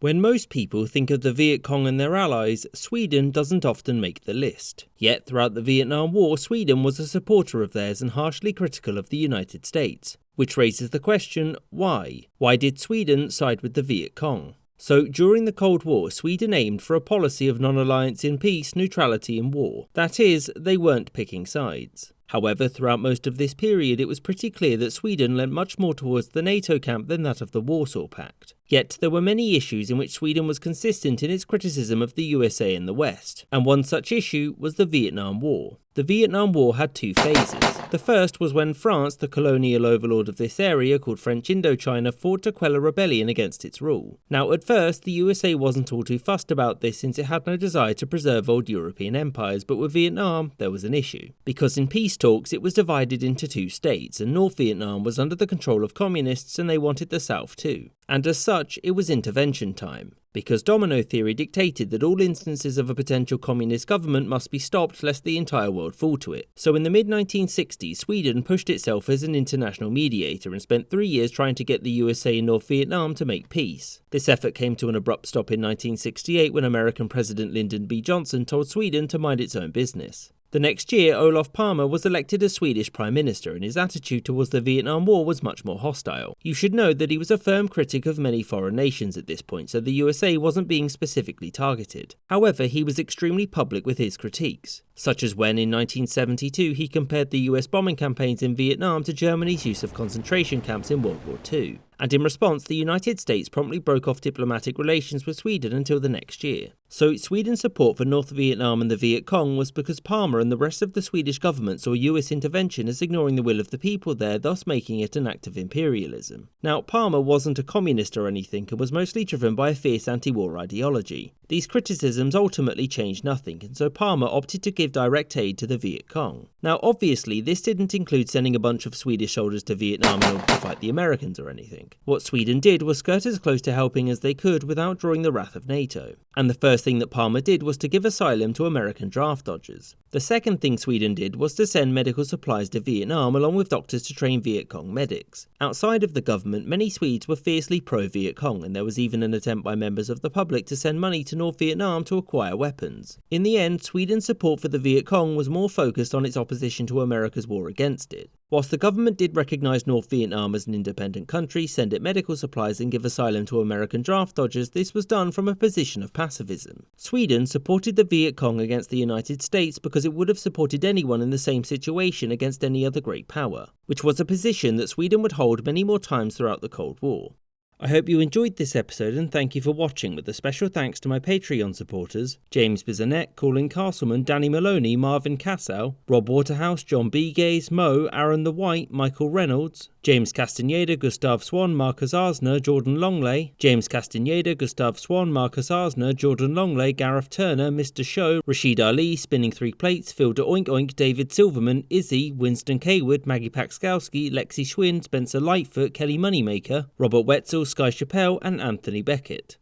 When most people think of the Viet Cong and their allies, Sweden doesn't often make the list. Yet throughout the Vietnam War, Sweden was a supporter of theirs and harshly critical of the United States. Which raises the question, why? Why did Sweden side with the Viet Cong? So, during the Cold War, Sweden aimed for a policy of non-alliance in peace, neutrality in war. That is, they weren't picking sides. However, throughout most of this period, it was pretty clear that Sweden lent much more towards the NATO camp than that of the Warsaw Pact. Yet, there were many issues in which Sweden was consistent in its criticism of the USA and the West, and one such issue was the Vietnam War. The Vietnam War had two phases. The first was when France, the colonial overlord of this area called French Indochina, fought to quell a rebellion against its rule. Now, at first, the USA wasn't all too fussed about this since it had no desire to preserve old European empires, but with Vietnam, there was an issue. Because in peace talks, it was divided into two states, and North Vietnam was under the control of communists and they wanted the South too. And as such, it was intervention time. Because domino theory dictated that all instances of a potential communist government must be stopped lest the entire world fall to it. So in the mid-1960s, Sweden pushed itself as an international mediator and spent 3 years trying to get the USA and North Vietnam to make peace. This effort came to an abrupt stop in 1968 when American President Lyndon B. Johnson told Sweden to mind its own business. The next year, Olof Palme was elected as Swedish Prime Minister and his attitude towards the Vietnam War was much more hostile. You should know that he was a firm critic of many foreign nations at this point, so the USA wasn't being specifically targeted. However, he was extremely public with his critiques, such as when in 1972 he compared the US bombing campaigns in Vietnam to Germany's use of concentration camps in World War II. And in response, the United States promptly broke off diplomatic relations with Sweden until the next year. So Sweden's support for North Vietnam and the Viet Cong was because Palme and the rest of the Swedish government saw US intervention as ignoring the will of the people there, thus making it an act of imperialism. Now, Palme wasn't a communist or anything and was mostly driven by a fierce anti-war ideology. These criticisms ultimately changed nothing, and so Palme opted to give direct aid to the Viet Cong. Now, obviously, this didn't include sending a bunch of Swedish soldiers to Vietnam in order to fight the Americans or anything. What Sweden did was skirt as close to helping as they could without drawing the wrath of NATO. And the first thing that Palme did was to give asylum to American draft dodgers. The second thing Sweden did was to send medical supplies to Vietnam along with doctors to train Viet Cong medics. Outside of the government, many Swedes were fiercely pro-Viet Cong, and there was even an attempt by members of the public to send money to North Vietnam to acquire weapons. In the end, Sweden's support for the Viet Cong was more focused on its opposition to America's war against it. Whilst the government did recognise North Vietnam as an independent country, send it medical supplies and give asylum to American draft dodgers, this was done from a position of pacifism. Sweden supported the Viet Cong against the United States because it would have supported anyone in the same situation against any other great power, which was a position that Sweden would hold many more times throughout the Cold War. I hope you enjoyed this episode and thank you for watching, with a special thanks to my Patreon supporters: James Bisonette, Colin Castleman, Danny Maloney, Marvin Cassow, Rob Waterhouse, John B. Gaze, Mo, Aaron the White, Michael Reynolds, James Castaneda, Gustav Swan, Marcus Arsner, Jordan Longley, James Castaneda, Gustav Swan, Marcus Arsner, Jordan Longley, Gareth Turner, Mr. Show, Rashid Ali, Spinning 3 Plates, Phil de Oink Oink, David Silverman, Izzy, Winston Kaywood, Maggie Paxkowski, Lexi Schwinn, Spencer Lightfoot, Kelly Moneymaker, Robert Wetzel, Sky Chappelle and Anthony Beckett.